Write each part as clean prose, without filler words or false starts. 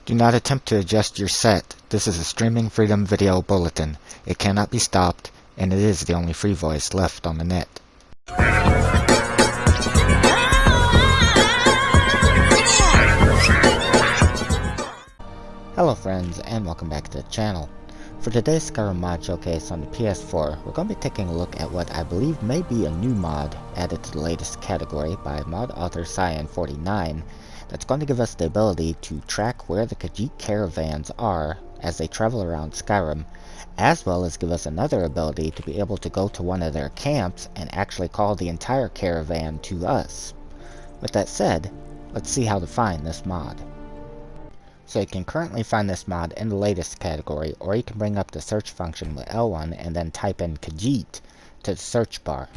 Do not attempt to adjust your set. This is a streaming freedom video bulletin. It cannot be stopped, and it is the only free voice left on the net. Hello friends, and welcome back to the channel. For today's Skyrim mod showcase on the PS4, we're going to be taking a look at what I believe may be a new mod added to the latest category by mod author Cyan49 that's going to give us the ability to track where the Khajiit caravans are as they travel around Skyrim, as well as give us another ability to be able to go to one of their camps and actually call the entire caravan to us. With that said, let's see how to find this mod. So you can currently find this mod in the latest category, or you can bring up the search function with L1 and then type in Khajiit to the search bar.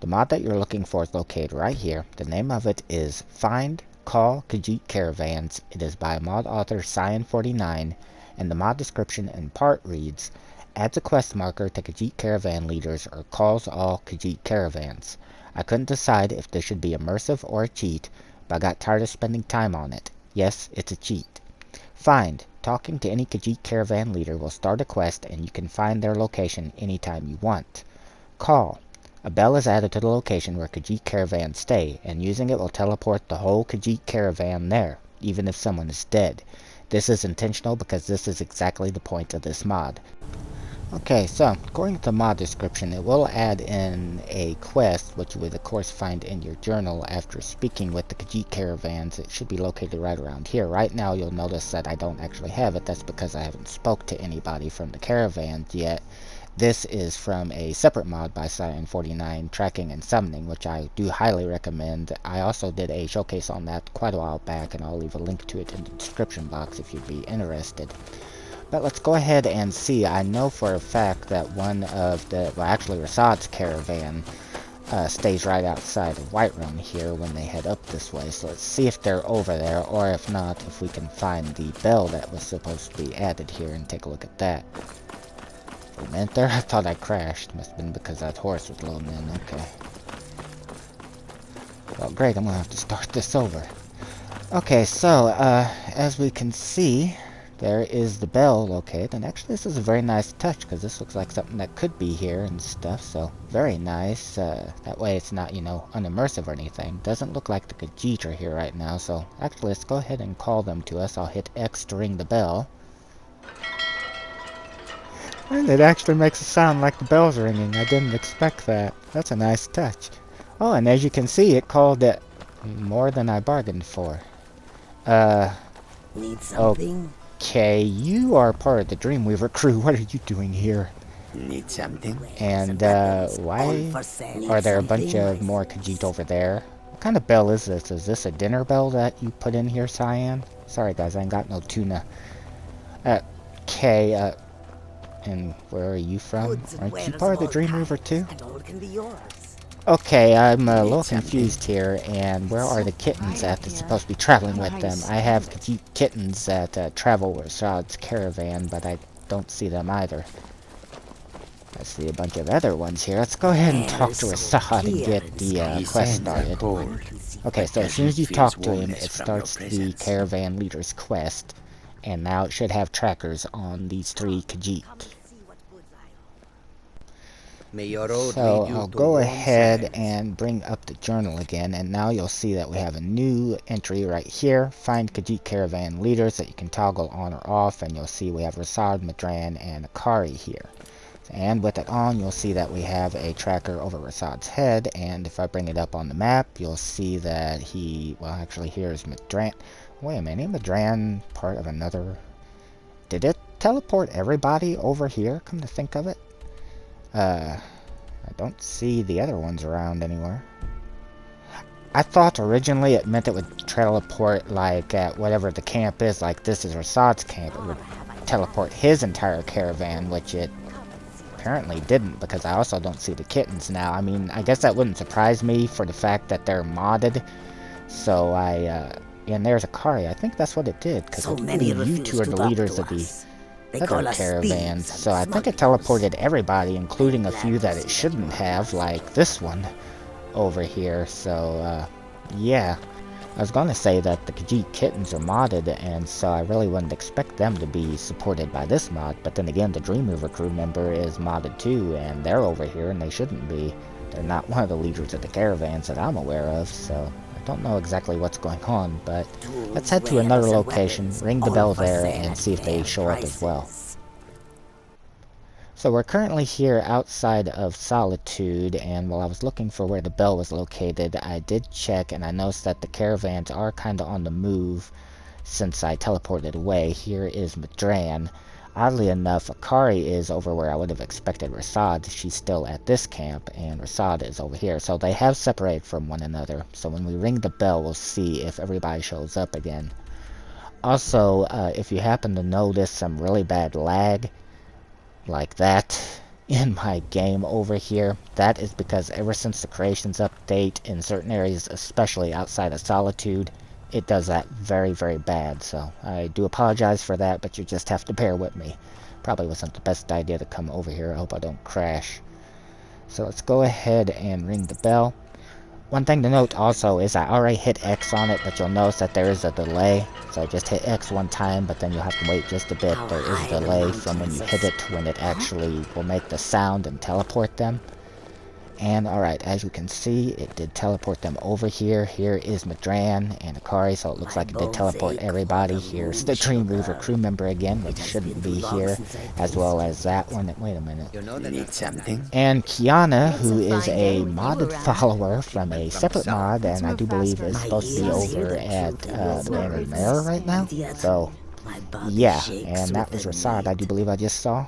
The mod that you're looking for is located right here. The name of it is Find Call Khajiit Caravans. It is by mod author Cyan49, and the mod description in part reads, adds a quest marker to Khajiit caravan leaders or calls all Khajiit caravans. I couldn't decide if this should be immersive or a cheat, but I got tired of spending time on it. Yes, it's a cheat. Find. Talking to any Khajiit caravan leader will start a quest, and you can find their location anytime you want. Call. A bell is added to the location where Khajiit caravans stay, and using it will teleport the whole Khajiit caravan there, even if someone is dead. This is intentional because this is exactly the point of this mod. Okay, so according to the mod description, it will add in a quest, which you would of course find in your journal after speaking with the Khajiit caravans. It should be located right around here. Right now you'll notice that I don't actually have it. That's because I haven't spoke to anybody from the caravans yet. This is from a separate mod by Cyan49, Tracking and Summoning, which I do highly recommend. I also did a showcase on that quite a while back, and I'll leave a link to it in the description box if you'd be interested. But let's go ahead and see. I know for a fact that one of the, well actually Rasad's caravan stays right outside of Whiterun here when they head up this way. So let's see if they're over there, or if not, if we can find the bell that was supposed to be added here and take a look at that. For a minute there, I thought I crashed. Must have been because that horse was loading in. Okay. Well, great. I'm going to have to start this over. Okay, so, as we can see, there is the bell located, and actually this is a very nice touch because this looks like something that could be here and stuff, so very nice. That way it's not, you know, unimmersive or anything. Doesn't look like the Khajiit are here right now, so actually let's go ahead and call them to us. I'll hit X to ring the bell. And it actually makes it sound like the bell's ringing. I didn't expect that. That's a nice touch. Oh, and as you can see, it called it more than I bargained for. Need something? Okay, you are part of the Dreamweaver crew. What are you doing here? Need something? And, why are there a bunch of more Khajiit over there? What kind of bell is this? Is this a dinner bell that you put in here, Cyan? Sorry guys, I ain't got no tuna. Okay, and where are you from? Aren't you part of the Dreamweaver too? Okay, I'm a little confused here, and where are the kittens at that's supposed to be traveling with them? I have Khajiit kittens that travel with Rasad's caravan, but I don't see them either. I see a bunch of other ones here. Let's go ahead and talk to Rasad and get the quest started. Okay, so as soon as you talk to him, it starts the caravan leader's quest, and now it should have trackers on these 3 Khajiit. So I'll go ahead and bring up the journal again, and now you'll see that we have a new entry right here. Find Khajiit caravan leaders that you can toggle on or off, and you'll see we have Rasad, Madran, and Akari here. And with it on, you'll see that we have a tracker over Rasad's head, and if I bring it up on the map, you'll see that he, well actually here's Madran. Wait a minute, ain't Madran part of another? Did it teleport everybody over here, come to think of it? I don't see the other ones around anywhere. I thought originally it meant it would teleport like at whatever the camp is, like this is Rasad's camp. It would teleport his entire caravan, which it apparently didn't, because I also don't see the kittens now. I mean, I guess that wouldn't surprise me for the fact that they're modded. So and there's Akari. I think that's what it did, because you two are the leaders of the other caravans, so I think it teleported everybody, including a few that it shouldn't have, like this one over here. So yeah, I was going to say that the Khajiit Kittens are modded, and so I really wouldn't expect them to be supported by this mod, but then again, the Dreamweaver crew member is modded too, and they're over here, and they shouldn't be. They're not one of the leaders of the caravans that I'm aware of, so I don't know exactly what's going on, but let's head to another location, ring the bell there, and see if they show up as well. So we're currently here outside of Solitude, and while I was looking for where the bell was located, I did check, and I noticed that the caravans are kind of on the move since I teleported away. Here is Madran. Oddly enough, Akari is over where I would have expected Rasad. She's still at this camp, and Rasad is over here. So they have separated from one another. So when we ring the bell, we'll see if everybody shows up again. Also, if you happen to notice some really bad lag, like that in my game over here, that is because ever since the creations update in certain areas, especially outside of Solitude, it does that very, very bad. So I do apologize for that, but you just have to bear with me. Probably wasn't the best idea to come over here. I hope I don't crash. So let's go ahead and ring the bell. One thing to note also is I already hit X on it, but you'll notice that there is a delay. So just hit X one time, but then you'll have to wait just a bit. There is a delay from when you hit it to when it actually will make the sound and teleport them. And alright, as you can see, it did teleport them over here. Here is Madran and Akari, so it looks like it did teleport everybody. Here's the Dreamweaver crew member again, which shouldn't be here, as well as that one. Wait a minute. You need something? And Kiana, who is a modded follower from a separate mod, and I do believe is supposed to be over at the Banner Mare right now. So, yeah, and that was Rasad, I do believe I just saw.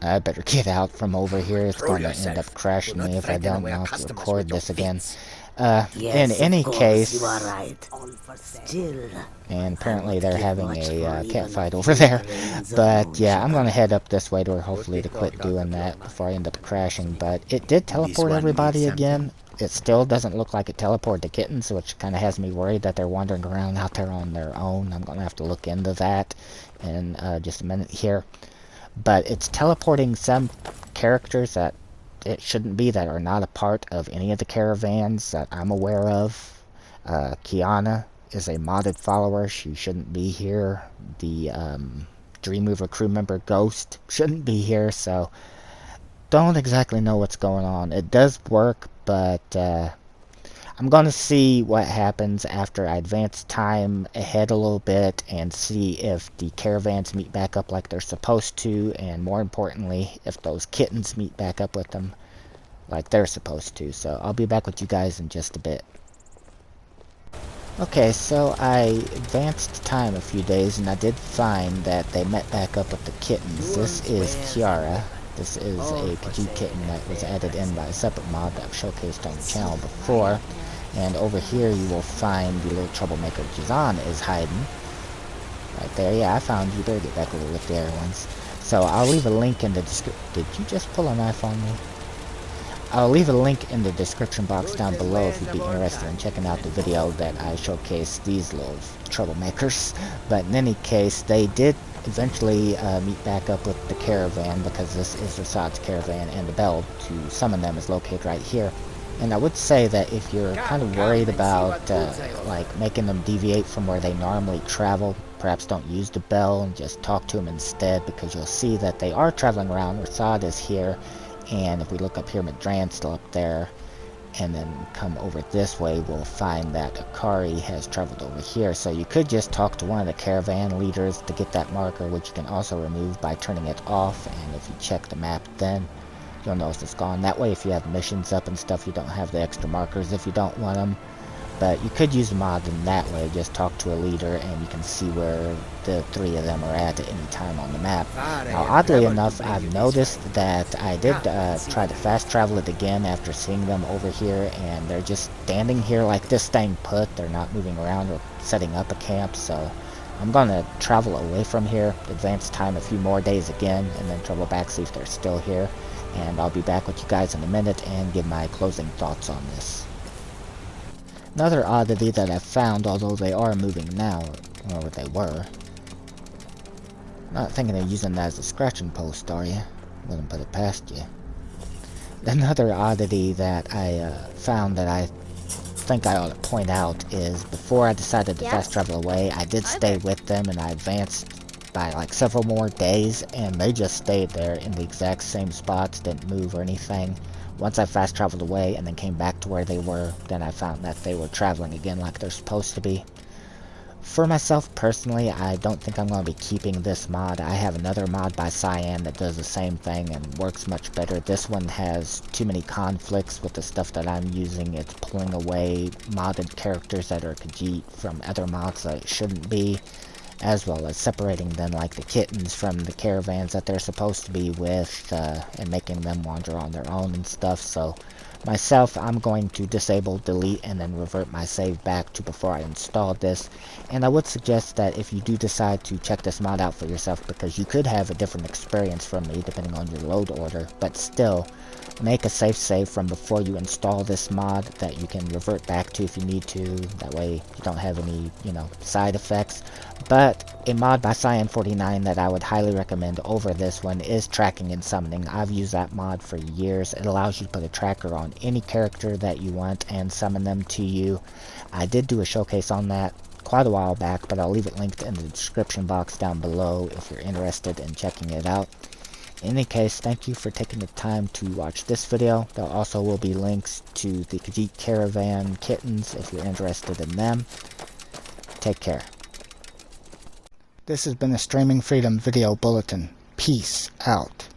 I better get out from over here. It's going to end up crashing me if I don't know how to record this again. In any case, and apparently they're having a cat fight over there. But yeah, I'm going to head up this way to hopefully to quit doing that before I end up crashing. But it did teleport everybody again. It still doesn't look like it teleported the Kittens, which kind of has me worried that they're wandering around out there on their own. I'm going to have to look into that in just a minute here. But it's teleporting some characters that it shouldn't be, that are not a part of any of the caravans that I'm aware of. Kiana is a modded follower. She shouldn't be here. The Dreamweaver crew member Ghost shouldn't be here. So don't exactly know what's going on. It does work, but I'm going to see what happens after I advance time ahead a little bit and see if the caravans meet back up like they're supposed to, and more importantly, if those kittens meet back up with them like they're supposed to. So I'll be back with you guys in just a bit. Okay, so I advanced time a few days and I did find that they met back up with the kittens. This is Kiara. This is a Khajiit kitten that was added in by a separate mod that I've showcased on the channel before. And over here you will find the little troublemaker Jazan is hiding. Right there, yeah, I found you. Better get back over with the other ones. So I'll leave a link in the description. Did you just pull a knife on me? I'll leave a link in the description box down below if you'd be interested in checking out the video that I showcased these little troublemakers. But in any case, they did eventually meet back up with the caravan, because this is Rasad's caravan, and the bell to summon them is located right here. And I would say that if you're kind of worried about like making them deviate from where they normally travel, perhaps don't use the bell and just talk to them instead, because you'll see that they are traveling around. Rasad is here, and if we look up here, Madran's still up there, and then come over this way, we'll find that Akari has traveled over here. So you could just talk to one of the caravan leaders to get that marker, which you can also remove by turning it off, and if you check the map then you'll notice it's gone. That way if you have missions up and stuff, you don't have the extra markers if you don't want them. But you could use the mod in that way, just talk to a leader and you can see where the three of them are at any time on the map. Now oddly enough, I've noticed that I did try to fast travel it again after seeing them over here, and they're just standing here like this, staying put. They're not moving around or setting up a camp. So I'm gonna travel away from here, advance time a few more days again, and then travel back, see if they're still here. And I'll be back with you guys in a minute and give my closing thoughts on this. Another oddity that I found, although they are moving now, or they were. Not thinking of using that as a scratching post, are you? Wouldn't put it past you. Another oddity that I found that I think I ought to point out is before I decided to fast travel away, I did stay with them and I advanced by like several more days, and they just stayed there in the exact same spots, didn't move or anything. Once I fast traveled away and then came back to where they were, then I found that they were traveling again like they're supposed to be. For myself personally, I don't think I'm going to be keeping this mod. I have another mod by Cyan that does the same thing and works much better. This one has too many conflicts with the stuff that I'm using. It's pulling away modded characters that are Khajiit from other mods that it shouldn't be, as well as separating them like the Kittens from the caravans that they're supposed to be with, and making them wander on their own and stuff. So myself, I'm going to disable, delete, and then revert my save back to before I installed this. And I would suggest that if you do decide to check this mod out for yourself, because you could have a different experience from me depending on your load order, but still, make a safe save from before you install this mod that you can revert back to if you need to. That way you don't have any, side effects. But a mod by Cyan49 that I would highly recommend over this one is tracking and summoning. I've used that mod for years. It allows you to put a tracker on any character that you want and summon them to you. I did do a showcase on that quite a while back, but I'll leave it linked in the description box down below if you're interested in checking it out. In any case, thank you for taking the time to watch this video. There also will be links to the Khajiit Caravan Kittens if you're interested in them. Take care. This has been a Streaming Freedom Video Bulletin. Peace out.